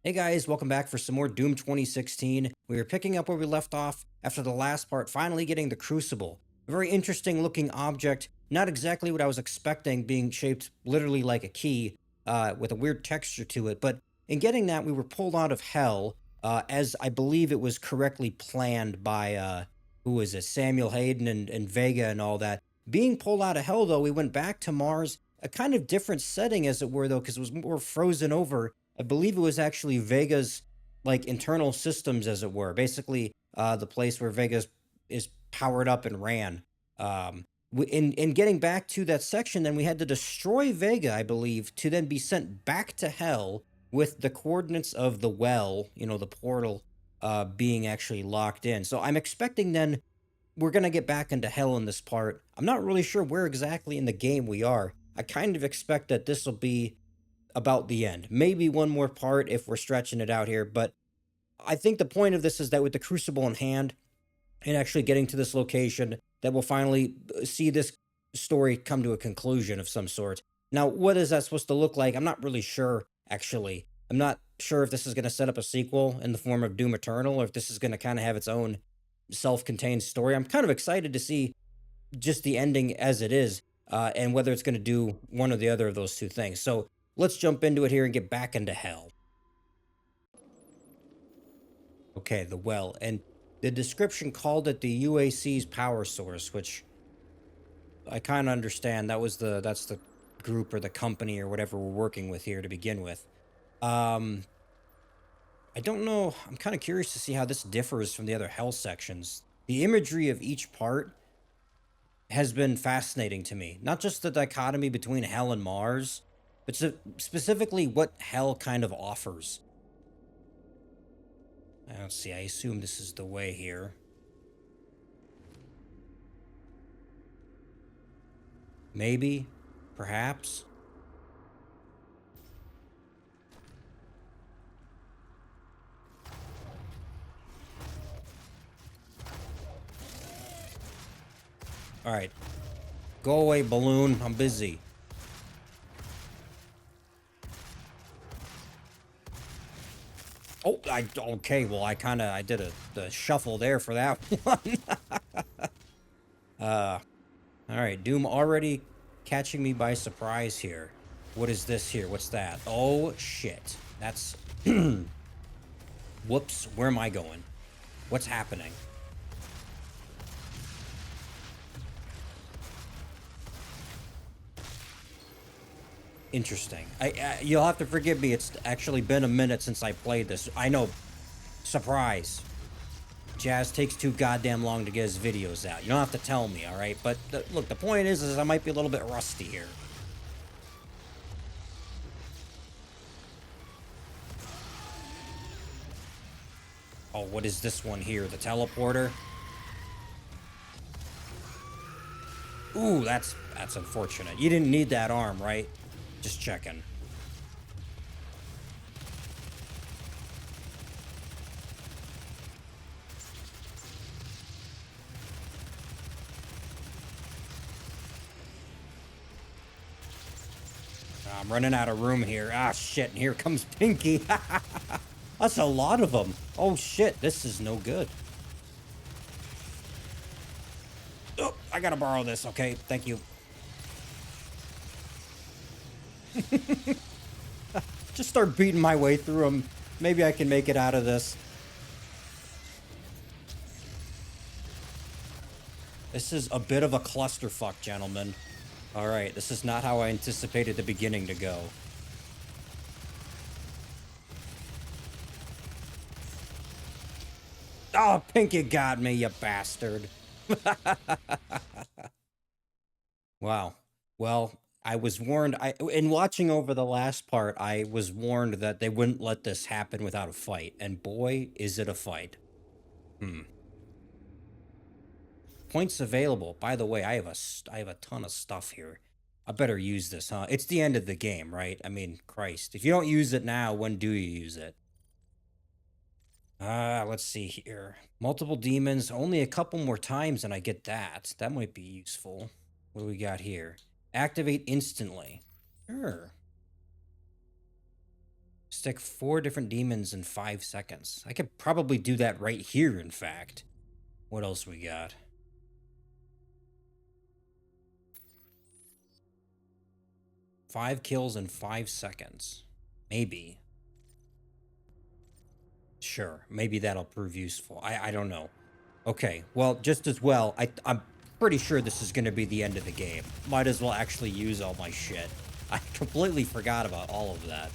Hey guys, welcome back for some more Doom 2016. We are picking up where we left off after the last part, finally getting the Crucible. A very interesting looking object, not exactly what I was expecting, being shaped literally like a key, with a weird texture to it. But in getting that, we were pulled out of hell, as I believe it was correctly planned by, who was it, Samuel Hayden and Vega and all that. Being pulled out of hell, though, we went back to Mars, a kind of different setting, as it were, though, because it was more frozen over. I believe it was actually Vega's like internal systems, as it were. Basically, the place where Vega's is powered up and ran. In getting back to that section, then we had to destroy Vega, I believe, to then be sent back to Hell with the coordinates of the well, the portal, being actually locked in. So I'm expecting then we're gonna get back into Hell in this part. I'm not really sure where exactly in the game we are. I kind of expect that this will be about the end. Maybe one more part if we're stretching it out here, but I think the point of this is that with the Crucible in hand and actually getting to this location, that we'll finally see this story come to a conclusion of some sort. Now, what is that supposed to look like? I'm not really sure, actually. I'm not sure if this is going to set up a sequel in the form of Doom Eternal or if this is going to kind of have its own self contained story. I'm kind of excited to see just the ending as it is, and whether it's going to do one or the other of those two things. So let's jump into it here and get back into hell. Okay, the well, and the description called it the UAC's power source, which I kind of understand. That's the group or the company or whatever we're working with here to begin with. Um, I don't know. I'm kind of curious to see how this differs from the other hell sections. The imagery of each part has been fascinating to me. Not just the dichotomy between hell and Mars, but specifically what hell kind of offers. Let's see, I assume this is the way here. Maybe, perhaps. All right, go away, balloon. I'm busy. Oh, okay. Well, I did the shuffle there for that one. uh, all right, Doom already catching me by surprise here. What is this here? What's that? Oh shit. That's whoops. Where am I going? What's happening? Interesting. You'll have to forgive me. It's actually been a minute since I played this. I know. Surprise. Jazz takes too goddamn long to get his videos out. You don't have to tell me, all right? But look, the point is I might be a little bit rusty here. Oh, what is this one here? The teleporter? Ooh, that's unfortunate. You didn't need that arm, right? Just checking. I'm running out of room here. Ah, shit, and here comes Pinky. That's a lot of them. Oh, shit, this is no good. Oh, I gotta borrow this, okay? Thank you. Just start beating my way through them. Maybe I can make it out of this. This is a bit of a clusterfuck, gentlemen. Alright, this is not how I anticipated the beginning to go. Oh, Pinky got me, you bastard. Wow. Well, I was warned. In watching over the last part, I was warned that they wouldn't let this happen without a fight. And boy, is it a fight. Hmm. Points available. By the way, I have a ton of stuff here. I better use this, huh? It's the end of the game, right? I mean, Christ. If you don't use it now, when do you use it? Let's see here. Multiple demons, only a couple more times and I get that. That might be useful. What do we got here? Activate instantly. Sure. Stick 4 different demons in 5 seconds. I could probably do that right here, in fact. What else we got? Five kills in 5 seconds. Maybe. Sure, maybe that'll prove useful. I don't know. Okay, well, just as well, I'm pretty sure this is going to be the end of the game. Might as well actually use all my shit. I completely forgot about all of that.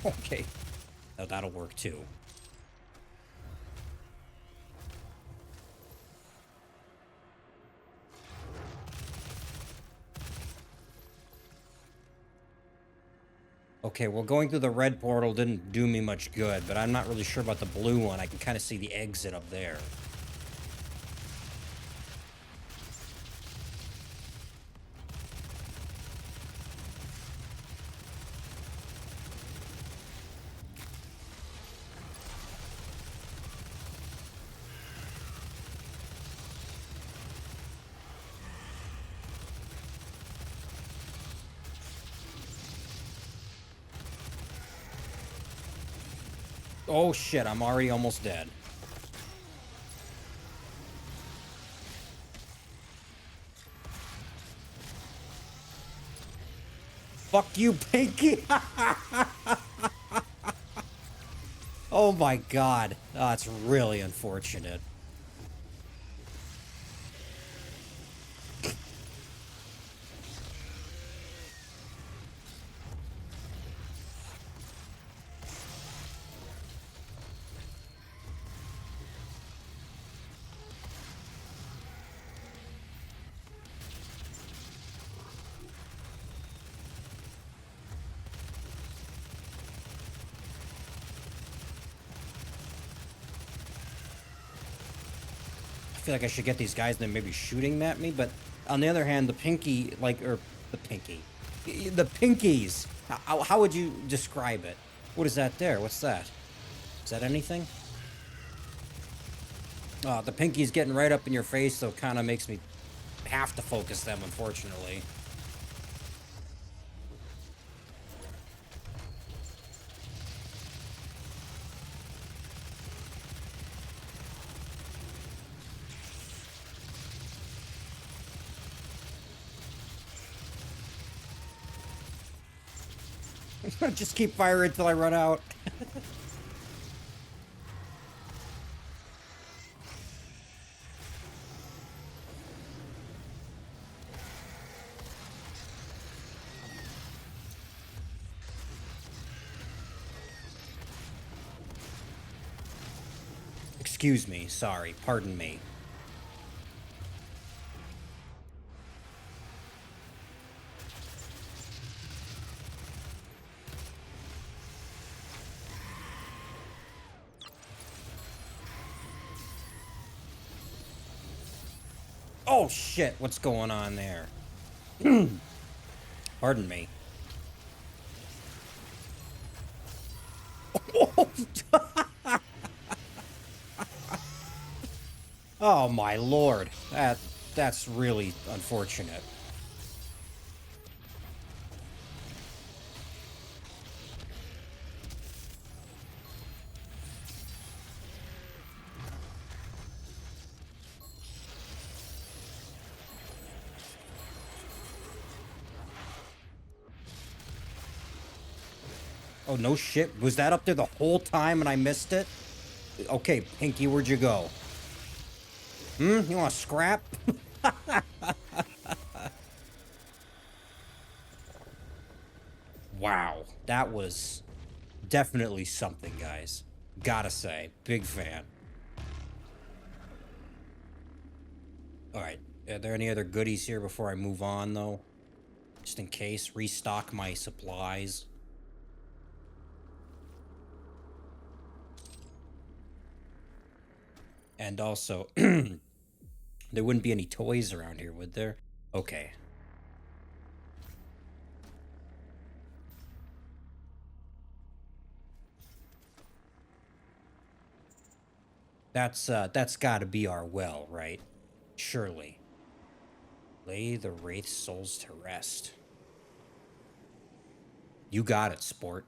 Okay. Oh, that'll work too. Okay, well, going through the red portal didn't do me much good, but I'm not really sure about the blue one. I can kind of see the exit up there. Oh shit, I'm already almost dead. Fuck you, Pinky! Oh my god. Oh, that's really unfortunate. I feel like I should get these guys and then maybe shooting at me, but on the other hand, the pinky, or the pinky, the pinkies, how would you describe it? What is that there? What's that? Is that anything? The pinky's getting right up in your face, so it kind of makes me have to focus them, unfortunately. Just keep firing until I run out. Excuse me, sorry, pardon me. Oh shit, what's going on there? Pardon me. Oh my lord. That's really unfortunate. Oh no shit. Was that up there the whole time and I missed it? Okay, Pinky, where'd you go? You want to scrap? Wow, that was definitely something, guys. Gotta say, big fan. Alright, are there any other goodies here before I move on, though? Just in case, restock my supplies. And also, there wouldn't be any toys around here, would there? Okay. That's gotta be our well, right? Surely. Lay the Wraith souls to rest. You got it, sport.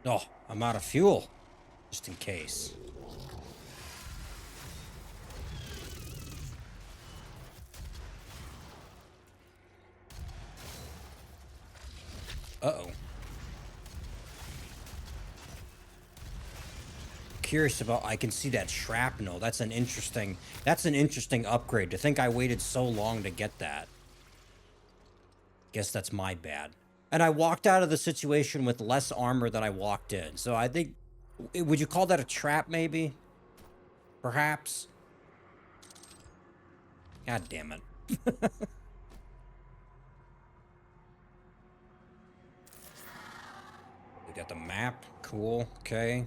Oh, I'm out of fuel. Just in case. Uh-oh. Curious about, I can see that shrapnel. That's an interesting upgrade. To think I waited so long to get that. Guess that's my bad. And I walked out of the situation with less armor than I walked in. So I think, would you call that a trap maybe? Perhaps? God damn it. We got the map. Cool. Okay.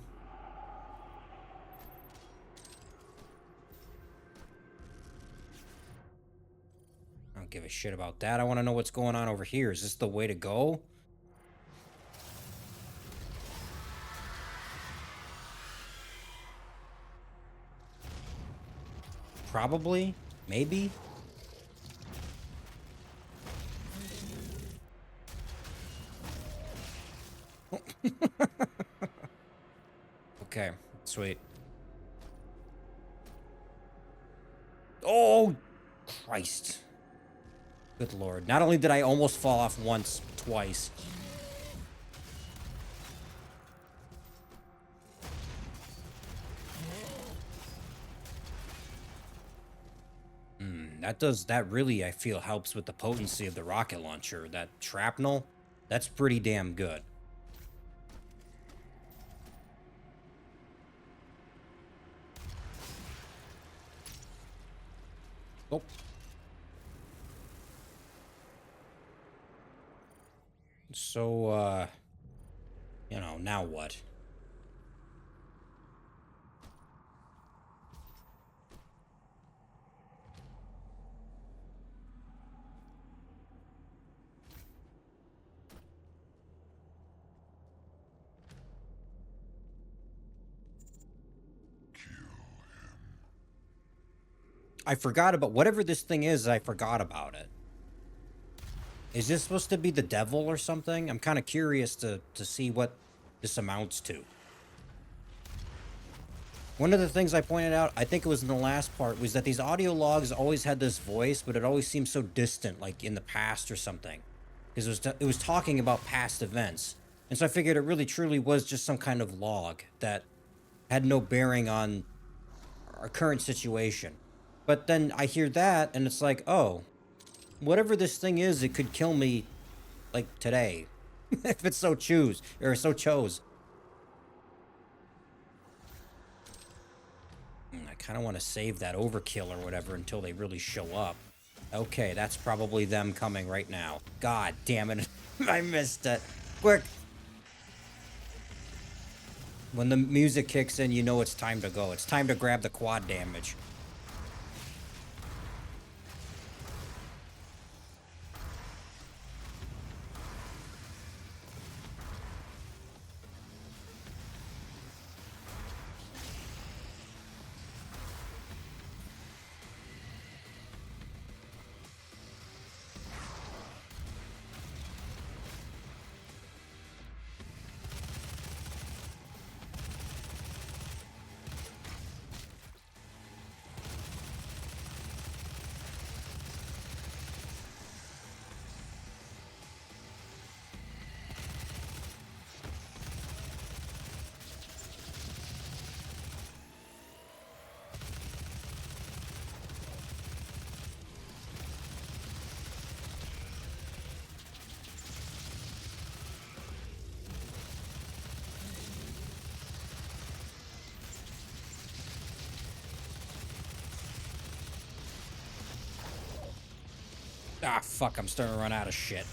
I don't give a shit about that. I want to know what's going on over here. Is this the way to go? Probably. Maybe. Okay. Sweet. Oh, Christ. Good Lord. Not only did I almost fall off once, twice. That really, I feel, helps with the potency of the rocket launcher. That shrapnel, that's pretty damn good. Oh. So, you know, now what? I forgot about whatever this thing is. I forgot about it. Is this supposed to be the devil or something? I'm kind of curious to see what this amounts to. One of the things I pointed out, I think it was in the last part, was that these audio logs always had this voice, but it always seemed so distant, like in the past or something. Because it was talking about past events. And so I figured it really truly was just some kind of log that had no bearing on our current situation. But then I hear that, and it's like, oh, whatever this thing is, it could kill me, like, today. If it so chose. I kind of want to save that overkill or whatever until they really show up. Okay, that's probably them coming right now. God damn it. I missed it. Quick. When the music kicks in, you know it's time to go. It's time to grab the quad damage. Ah, fuck, I'm starting to run out of shit.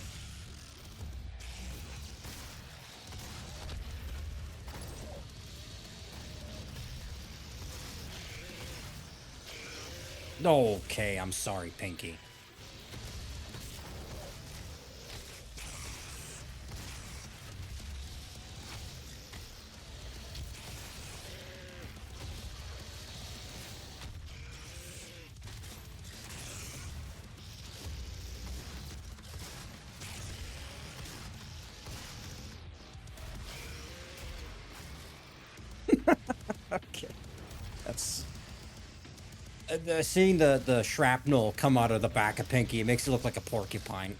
Okay, I'm sorry, Pinky. Okay. That's seeing the shrapnel come out of the back of Pinky. It makes it look like a porcupine.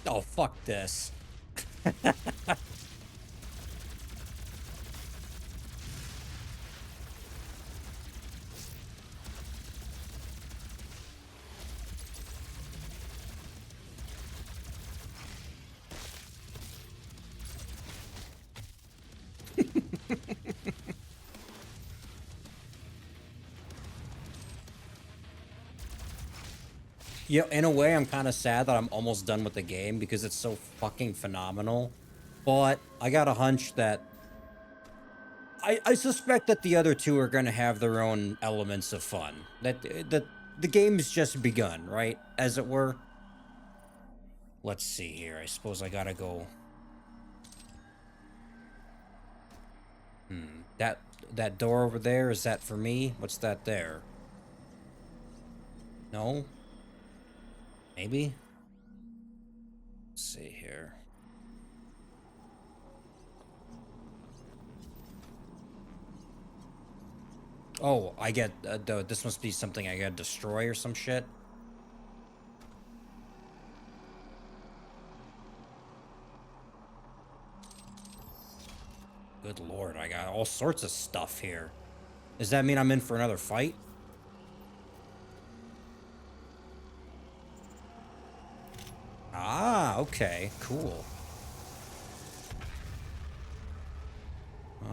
Oh, fuck this. You know, in a way, I'm kind of sad that I'm almost done with the game because it's so fucking phenomenal. But I got a hunch that I suspect that the other two are going to have their own elements of fun. The game's just begun, right? As it were. Let's see here. I suppose I gotta go. That that door over there, is that for me? What's that there? No? Maybe? Let's see here. Oh, I get this must be something I gotta destroy or some shit. Good lord, I got all sorts of stuff here. Does that mean I'm in for another fight? Ah, okay, cool.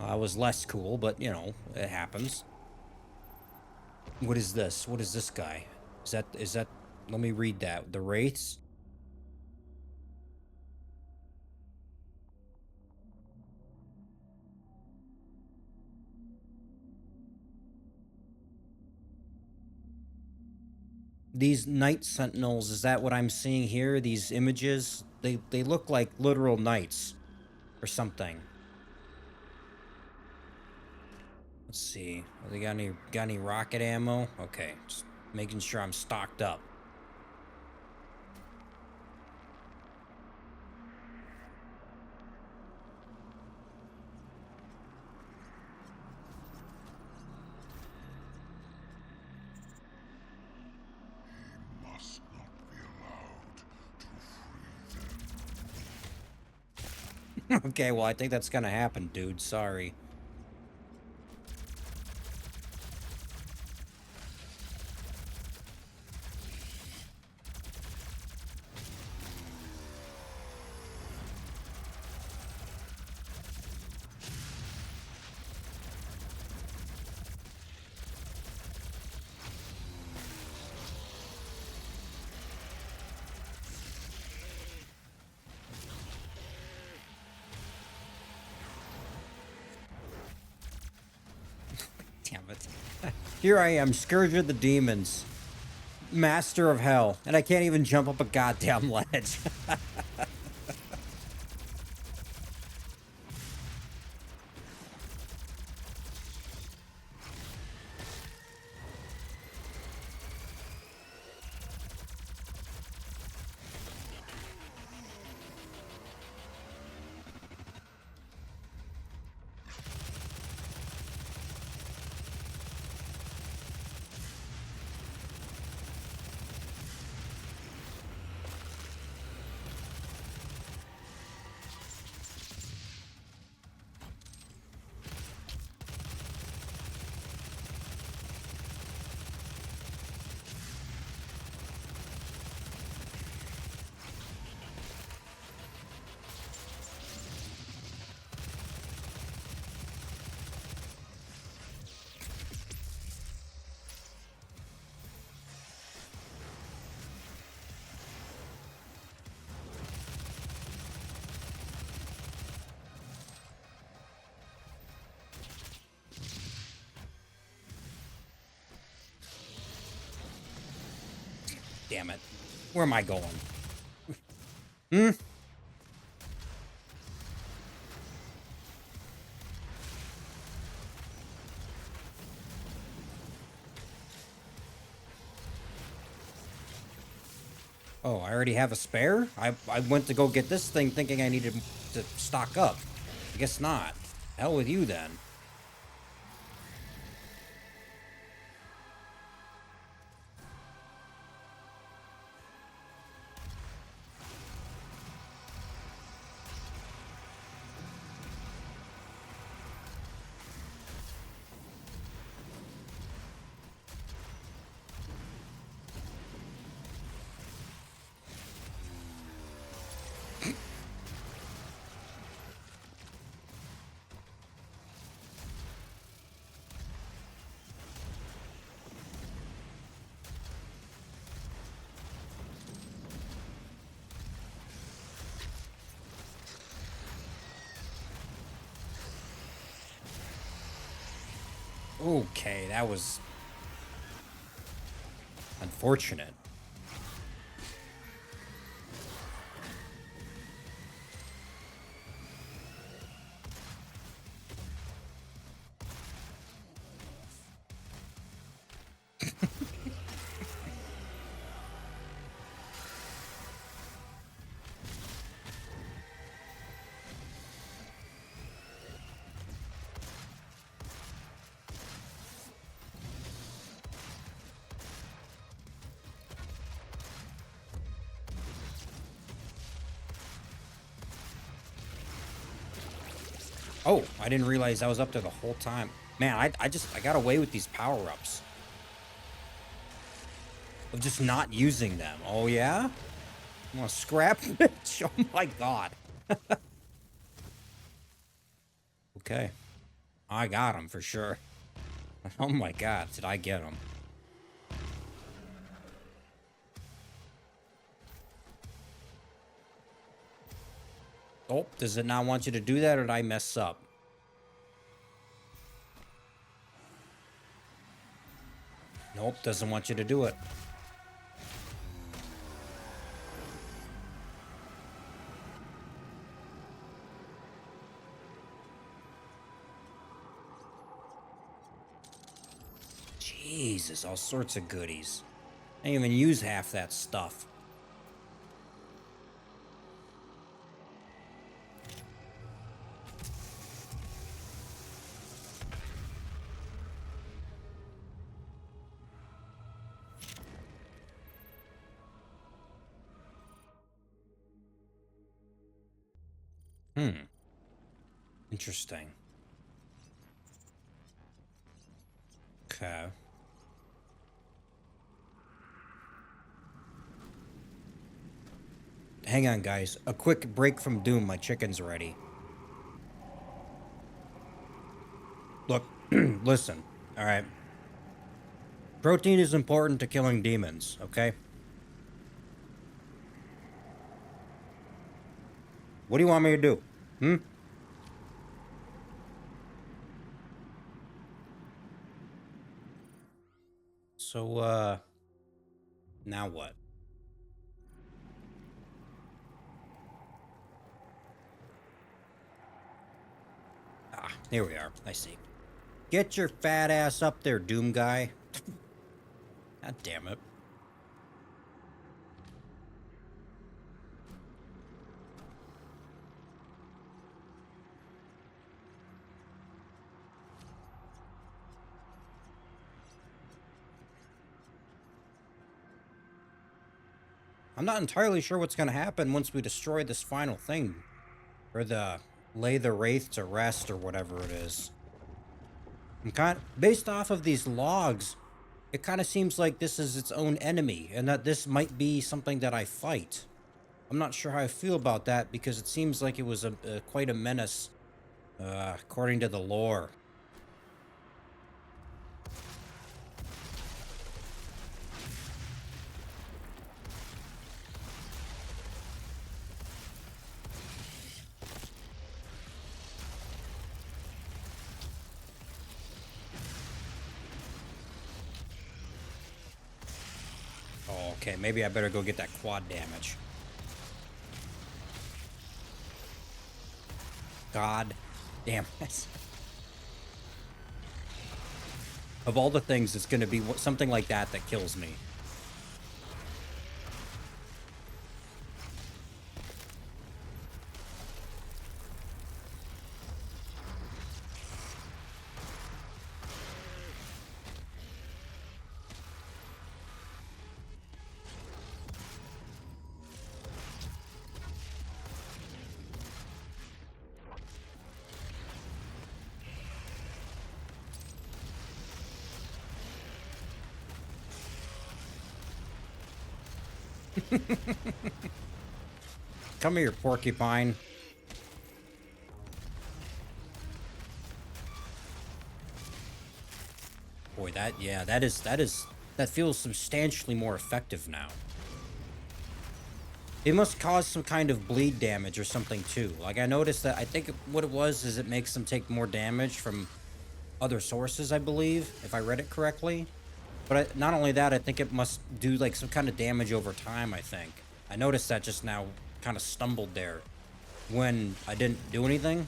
I was less cool, but you know, it happens. What is this? What is this guy? Is that let me read that. The wraiths? These night sentinels, is that what I'm seeing here? These images? They look like literal knights or something. Let's see. They got any rocket ammo? Okay, just making sure I'm stocked up. Must not be allowed to free them. Okay, well I think that's gonna happen, dude. Sorry. Damn it. Here I am, Scourge of the Demons, Master of Hell, and I can't even jump up a goddamn ledge. Damn it. Where am I going? Hmm? Oh, I already have a spare? I went to go get this thing thinking I needed to stock up. I guess not. Hell with you then. Okay, that was unfortunate. Oh, I didn't realize I was up there the whole time. Man, I got away with these power-ups. Of just not using them. Oh, yeah? I'm gonna scrap bitch. Oh my god. Okay. I got him for sure. Oh my god, did I get him? Oh, does it not want you to do that or did I mess up? Nope, doesn't want you to do it. Jesus, all sorts of goodies. I didn't even use half that stuff. Hmm. Interesting. Okay. Hang on, guys. A quick break from Doom. My chicken's ready. Look, listen. All right. Protein is important to killing demons, okay? What do you want me to do? Hmm? So, now what? Ah, here we are. I see. Get your fat ass up there, Doom guy. God damn it. I'm not entirely sure what's going to happen once we destroy this final thing. Or the lay the wraith to rest or whatever it is. I'm based off of these logs, it kind of seems like this is its own enemy and that this might be something that I fight. I'm not sure how I feel about that because it seems like it was quite a menace, according to the lore. Oh, okay, maybe I better go get that quad damage. God damn it. Of all the things, it's going to be something like that that kills me. Come here, porcupine. Boy, that feels substantially more effective now. It must cause some kind of bleed damage or something too. Like I noticed that I think what it was is it makes them take more damage from other sources, I believe, if I read it correctly. But not only that, I think it must do like some kind of damage over time, I think. I noticed that just now, kind of stumbled there when I didn't do anything.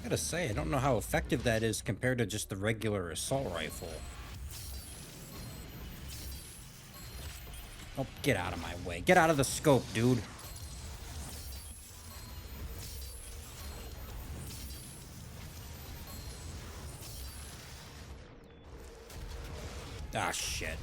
I gotta say, I don't know how effective that is compared to just the regular assault rifle. Oh, get out of my way. Get out of the scope, dude. Ah, shit.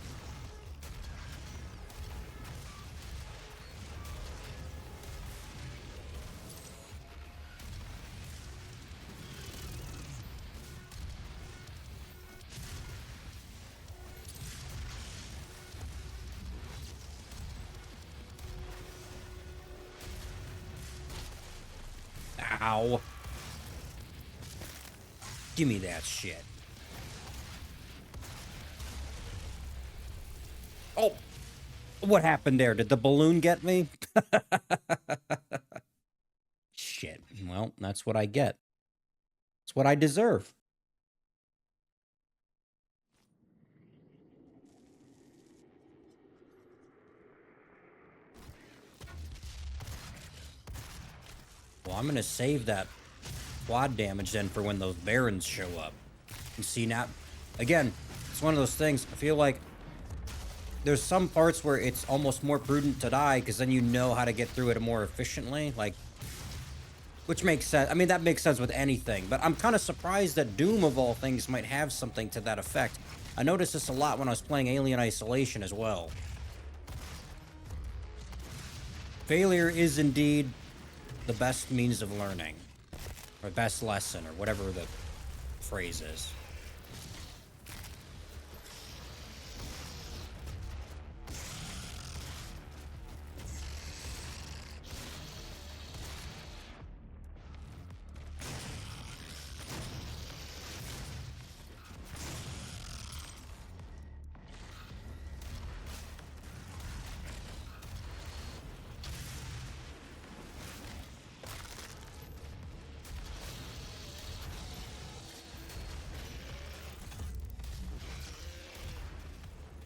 Ow. Give me that shit. Oh, what happened there? Did the balloon get me? Shit. Well, that's what I get. It's what I deserve. Well, I'm gonna save that quad damage then for when those barons show up. You see now, again, it's one of those things. I feel like there's some parts where it's almost more prudent to die because then you know how to get through it more efficiently. Like, which makes sense. I mean, that makes sense with anything. But I'm kind of surprised that Doom, of all things, might have something to that effect. I noticed this a lot when I was playing Alien Isolation as well. Failure is indeed the best means of learning, or best lesson, or whatever the phrase is.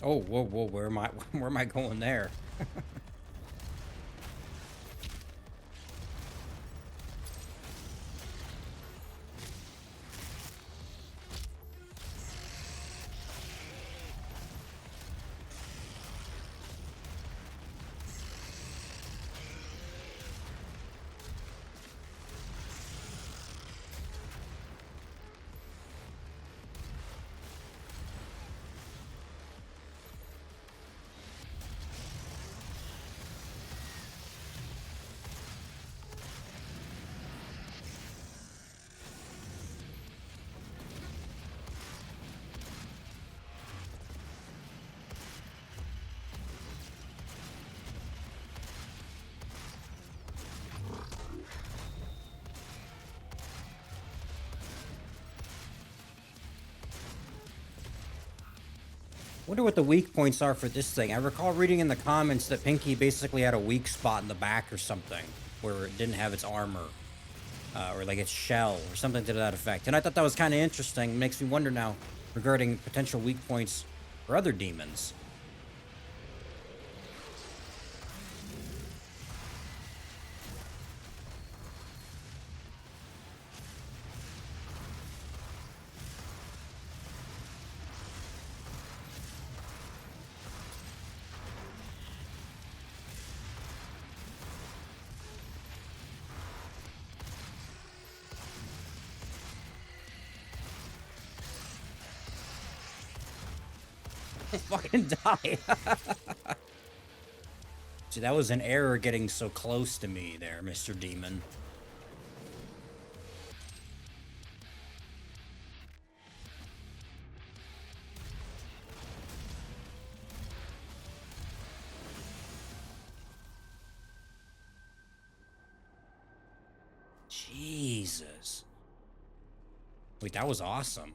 Oh, whoa, whoa, where am I? Where am I going there? Wonder what the weak points are for this thing. I recall reading in the comments that Pinky basically had a weak spot in the back or something, where it didn't have its armor, or like its shell or something to that effect. And I thought that was kind of interesting. Makes me wonder now regarding potential weak points for other demons. Fucking die. See, that was an error getting so close to me there, Mr. Demon. Jesus. Wait, that was awesome.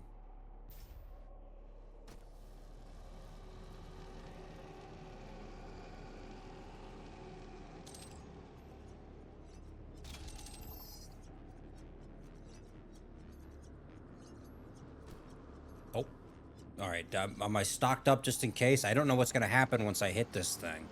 Oh, all right. Am I stocked up just in case? I don't know what's going to happen once I hit this thing.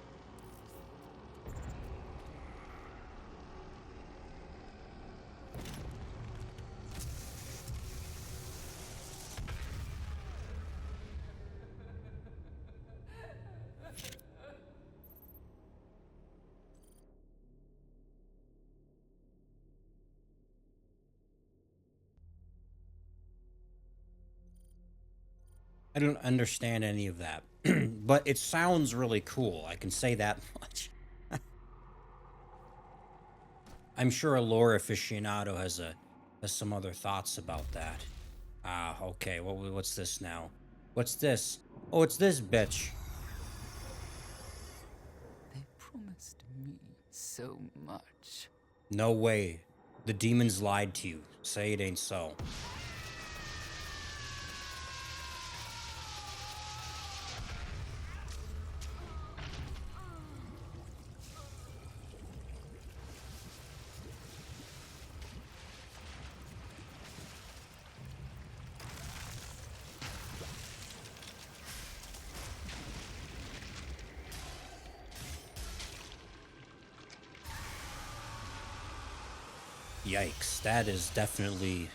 I don't understand any of that, but it sounds really cool. I can say that much. I'm sure a lore aficionado has some other thoughts about that. Ah, okay. What's this now? What's this? Oh, it's this bitch. They promised me so much. No way. The demons lied to you. Say it ain't so. Yikes, that is definitely...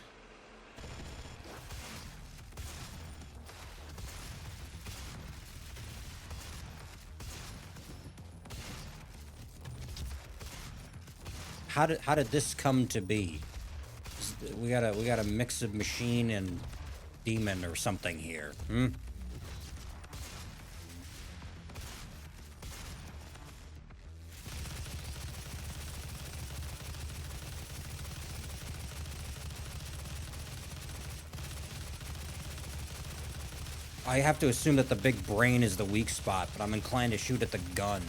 How did this come to be? We got a mix of machine and demon or something here. Hmm? I have to assume that the big brain is the weak spot, but I'm inclined to shoot at the gun.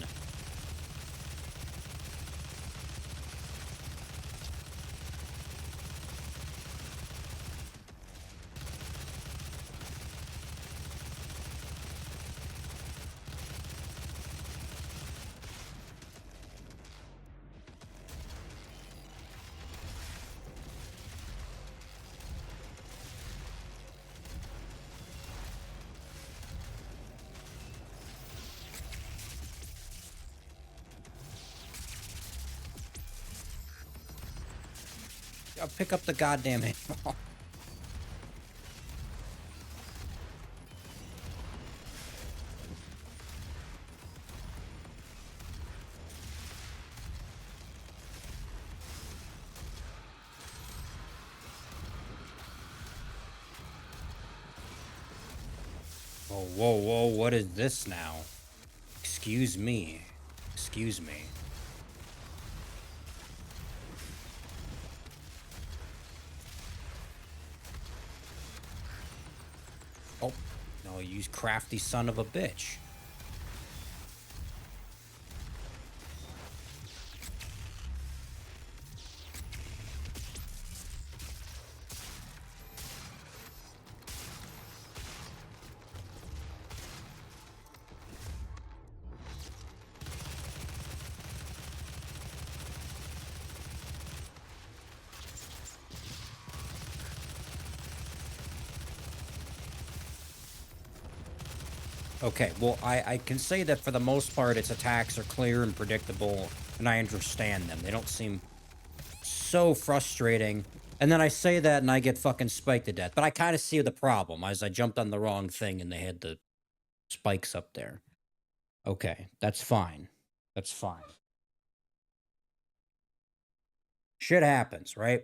I'll pick up the goddamn ammo. Oh, whoa, whoa, what is this now? Excuse me. Excuse me. Oh, no, you crafty son of a bitch. Okay, well, I can say that for the most part, its attacks are clear and predictable, and I understand them. They don't seem so frustrating. And then I say that and I get fucking spiked to death. But I kind of see the problem as I jumped on the wrong thing and they had the spikes up there. Okay, that's fine. That's fine. Shit happens, right?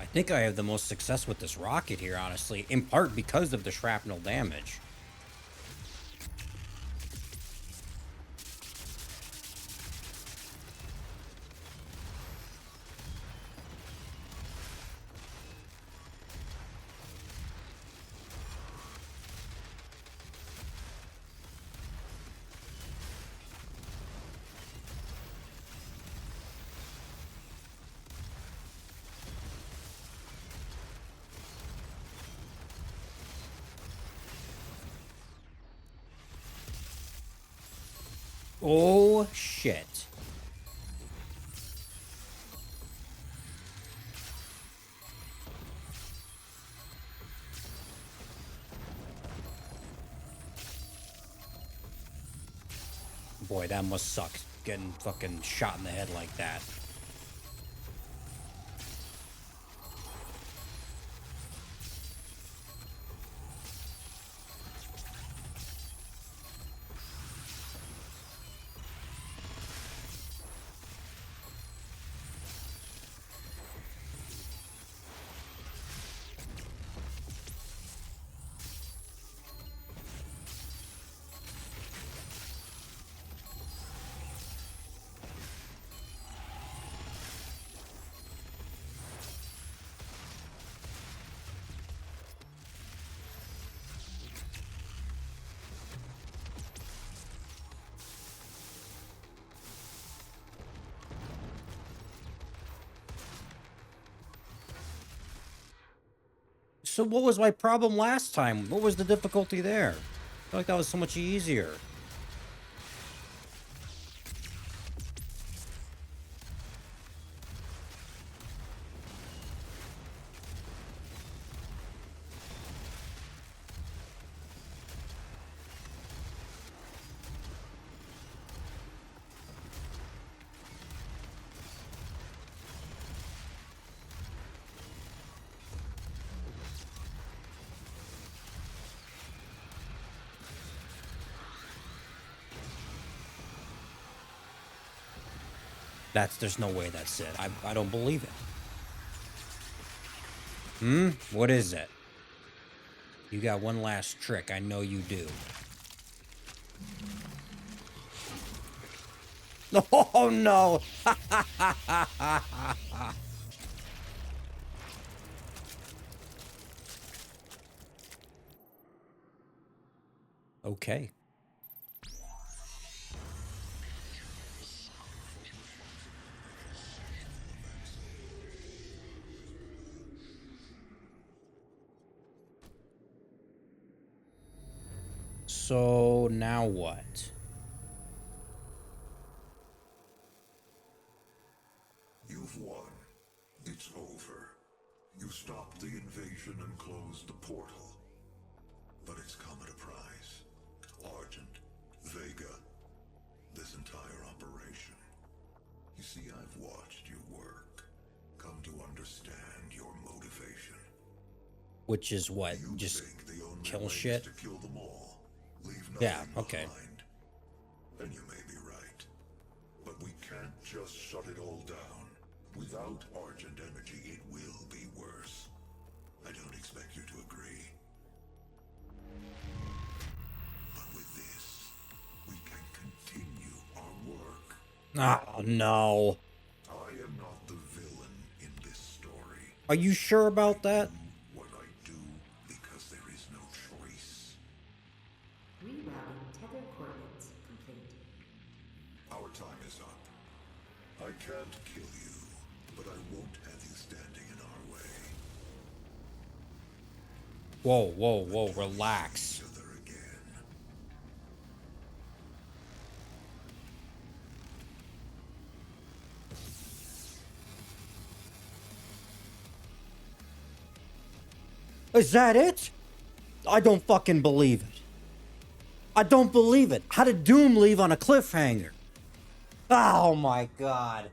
I think I have the most success with this rocket here, honestly, in part because of the shrapnel damage. Oh, shit. Boy, that must suck, getting fucking shot in the head like that. So what was my problem last time? What was the difficulty there? I feel like that was so much easier. There's no way that's it. I don't believe it. What is it? You got one last trick. I know you do. Oh no. Okay. So now what? You've won. It's over. You stopped the invasion and closed the portal. But it's come at a price. Argent, Vega, this entire operation. You see, I've watched you work. Come to understand your motivation. Which is what? You Just think the only kill way shit? is to kill them all. Leave nothing Yeah, okay. behind. And you may be right. But we can't just shut it all down. Without Argent energy, it will be worse. I don't expect you to agree. But with this, we can continue Oh, no. I am not the villain in this story. Are you sure about that? What I do because there is no choice. Rerouting tether coordinates complete. Our time is up. I can't kill you, but I won't have you standing in our way. Whoa, whoa, whoa, relax. Each other again. Is that it? I don't fucking believe it. I don't believe it. How did Doom leave on a cliffhanger? Oh my god.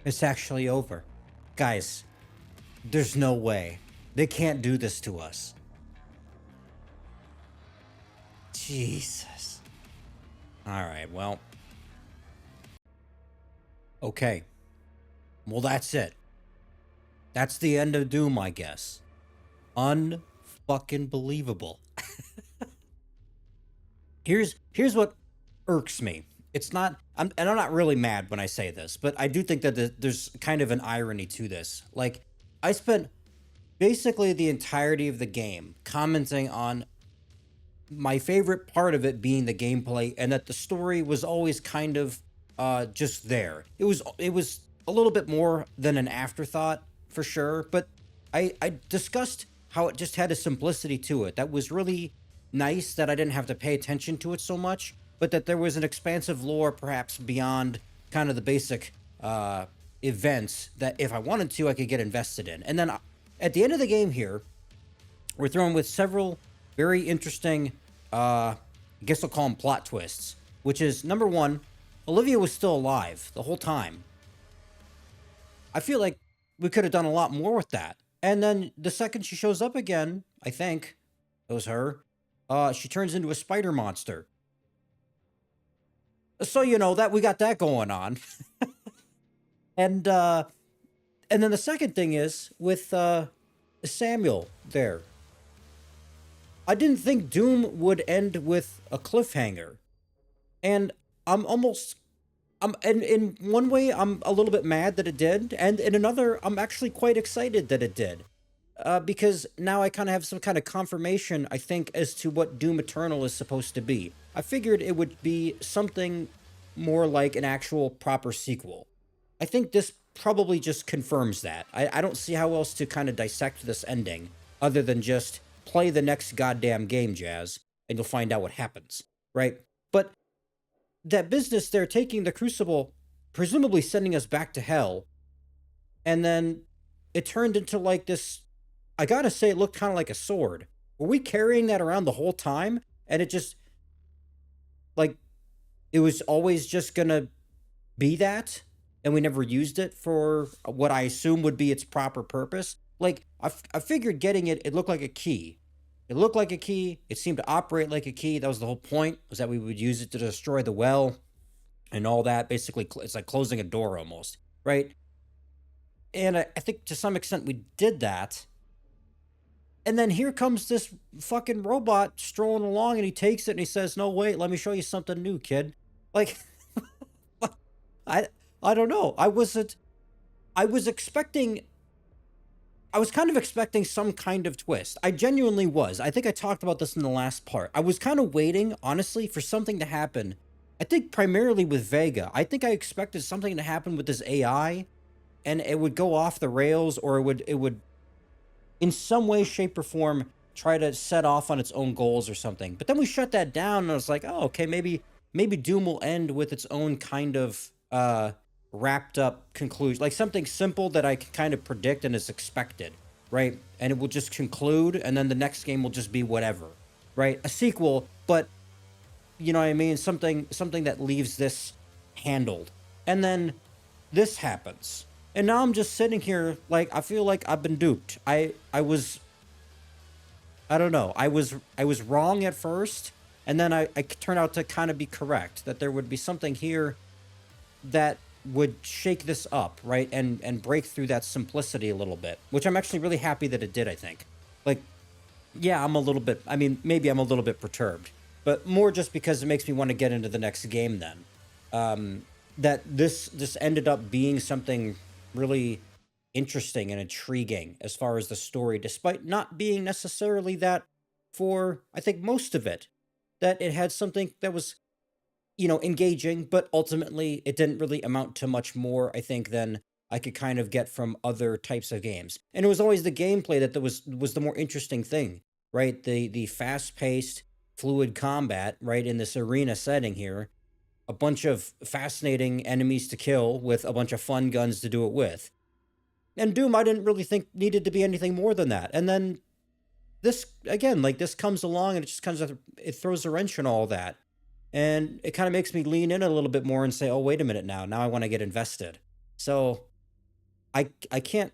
It's actually over. Guys, there's no way. They can't do this to us. Jesus. Alright, well. Okay. Well, that's it. That's the end of Doom, I guess. Unfucking believable. Here's what irks me. It's not, and I'm not really mad when I say this, but I do think that there's kind of an irony to this. Like, I spent basically the entirety of the game commenting on my favorite part of it being the gameplay, and that the story was always kind of just there. It was a little bit more than an afterthought for sure, but I discussed how it just had a simplicity to it that was really nice, that I didn't have to pay attention to it so much, but that there was an expansive lore perhaps beyond kind of the basic events that if I wanted to, I could get invested in. And then at the end of the game here, we're thrown with several very interesting, I guess I'll call them plot twists, which is, number one, Olivia was still alive the whole time. I feel like we could have done a lot more with that. And then the second she shows up again, I think it was her, she turns into a spider monster. So, you know, that we got that going on. And then the second thing is with Samuel there. I didn't think Doom would end with a cliffhanger. And I'm almost in one way I'm a little bit mad that it did, and in another I'm actually quite excited that it did. Because now I kind of have some kind of confirmation, I think, as to what Doom Eternal is supposed to be. I figured it would be something more like an actual proper sequel. I think this probably just confirms that. I don't see how else to kind of dissect this ending other than just play the next goddamn game, Jazz, and you'll find out what happens, right? But that business there, taking the Crucible, presumably sending us back to hell, and then it turned into like this, I gotta say, it looked kind of like a sword. Were we carrying that around the whole time? And it just, like, it was always just gonna be that? And we never used it for what I assume would be its proper purpose? Like, I figured getting it, it looked like a key. It looked like a key. It seemed to operate like a key. That was the whole point, was that we would use it to destroy the well and all that. Basically, it's like closing a door almost, right? And I think to some extent we did that. And then here comes this fucking robot strolling along, and he takes it and he says, "No, wait, let me show you something new, kid." Like, I I don't know. I was expecting, I was kind of expecting some kind of twist. I genuinely was. I think I talked about this in the last part. I was kind of waiting, honestly, for something to happen. I think primarily with Vega. I think I expected something to happen with this AI, and it would go off the rails, or it would in some way, shape, or form try to set off on its own goals or something. But then we shut that down, and I was like, oh, okay, maybe Doom will end with its own kind of wrapped up conclusion, like something simple that I can kind of predict and is expected, right? And it will just conclude, and then the next game will just be whatever, right? A sequel, but you know what I mean? Something that leaves this handled. And then this happens. And now I'm just sitting here like I feel like I've been duped. I don't know. I was wrong at first, and then I turned out to kind of be correct, that there would be something here that would shake this up, right? And break through that simplicity a little bit, which I'm actually really happy that it did, I think. Like, yeah, I'm a little bit, I mean, maybe I'm a little bit perturbed, but more just because it makes me want to get into the next game then. Um, that this ended up being something really interesting and intriguing as far as the story, despite not being necessarily that for, I think, most of it. That it had something that was, engaging, but ultimately it didn't really amount to much more, I think, than I could kind of get from other types of games. And it was always the gameplay that was the more interesting thing, right? The fast-paced, fluid combat, right, in this arena setting here, a bunch of fascinating enemies to kill with a bunch of fun guns to do it with. And Doom, I didn't really think needed to be anything more than that. And then this again, like this comes along and it just comes, it throws a wrench in all that, and it kind of makes me lean in a little bit more and say, "Oh, wait a minute now I want to get invested." So I can't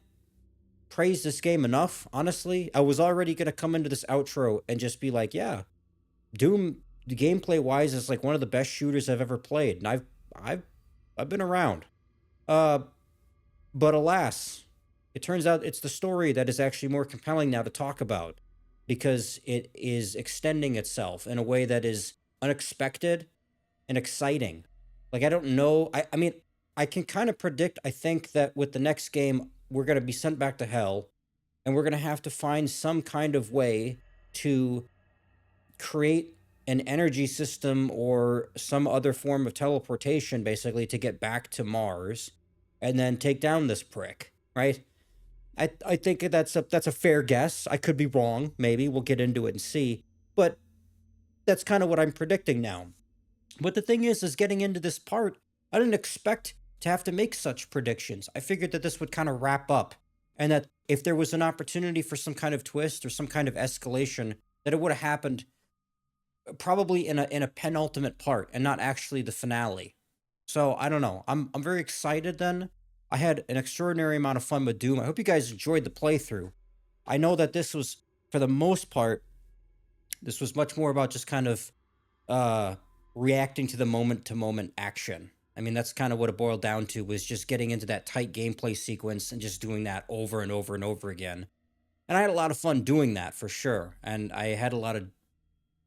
praise this game enough. Honestly, I was already gonna come into this outro and just be like, "Yeah, Doom, the gameplay wise, is like one of the best shooters I've ever played," and I've I've been around. Uh, but alas, it turns out it's the story that is actually more compelling now to talk about because it is extending itself in a way that is unexpected and exciting. Like I don't know. I mean, I can kind of predict, I think, that with the next game, we're gonna be sent back to hell and we're gonna have to find some kind of way to create an energy system or some other form of teleportation basically to get back to Mars and then take down this prick, right? I think that's a fair guess. I could be wrong, maybe. We'll get into it and see. But that's kind of what I'm predicting now. But the thing is getting into this part, I didn't expect to have to make such predictions. I figured that this would kind of wrap up and that if there was an opportunity for some kind of twist or some kind of escalation, that it would have happened probably in a penultimate part and not actually the finale. So I don't know. I'm very excited then. I had an extraordinary amount of fun with Doom. I hope you guys enjoyed the playthrough. I know that this was, for the most part, this was much more about just kind of uh reacting to the moment to moment action. I mean, that's kind of what it boiled down to, was just getting into that tight gameplay sequence and just doing that over and over and over again. And I had a lot of fun doing that for sure. And I had a lot of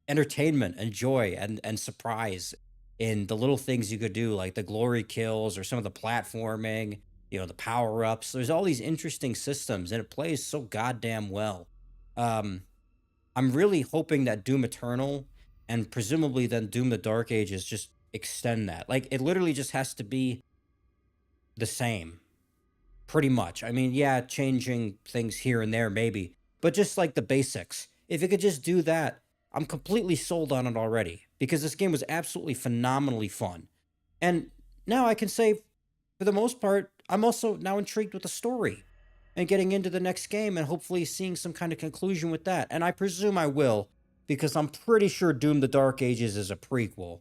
entertainment and joy and surprise in the little things you could do, like the glory kills or some of the platforming, the power ups. There's all these interesting systems, and it plays so goddamn well. Um, I'm really hoping that Doom Eternal and presumably then Doom the Dark Ages just extend that. Like it literally just has to be the same. Pretty much. I mean, yeah, changing things here and there maybe, but just like the basics. If it could just do that, I'm completely sold on it already because this game was absolutely phenomenally fun. And now I can say, for the most part, I'm also now intrigued with the story and getting into the next game and hopefully seeing some kind of conclusion with that. And I presume I will because I'm pretty sure Doom the Dark Ages is a prequel.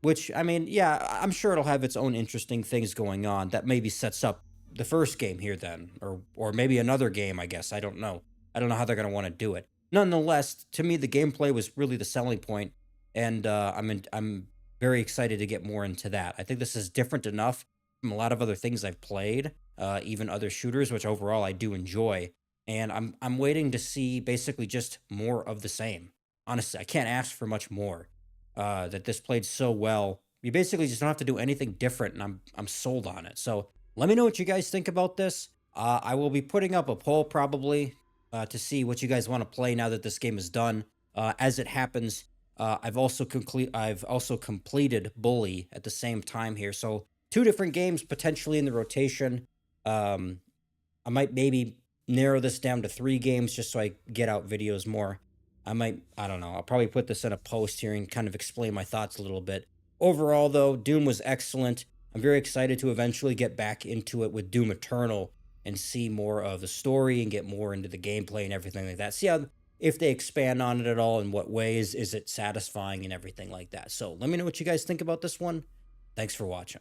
Which, I mean, yeah, I'm sure it'll have its own interesting things going on that maybe sets up the first game here then, or maybe another game, I guess. I don't know. I don't know how they're gonna want to do it. Nonetheless, to me, the gameplay was really the selling point, and I'm very excited to get more into that. I think this is different enough from a lot of other things I've played, even other shooters, which overall I do enjoy. And I'm waiting to see basically just more of the same. Honestly, I can't ask for much more. That this played so well. You basically just don't have to do anything different, and I'm sold on it. So let me know what you guys think about this. I will be putting up a poll probably to see what you guys want to play now that this game is done. As it happens, I've also completed Bully at the same time here, so two different games potentially in the rotation. Um, I might maybe narrow this down to three games just so I get out videos more. I don't know. I'll probably put this in a post here and kind of explain my thoughts a little bit. Overall, though, Doom was excellent. I'm very excited to eventually get back into it with Doom Eternal and see more of the story and get more into the gameplay and everything like that. See how, if they expand on it at all, in what ways is it satisfying and everything like that. So let me know what you guys think about this one. Thanks for watching.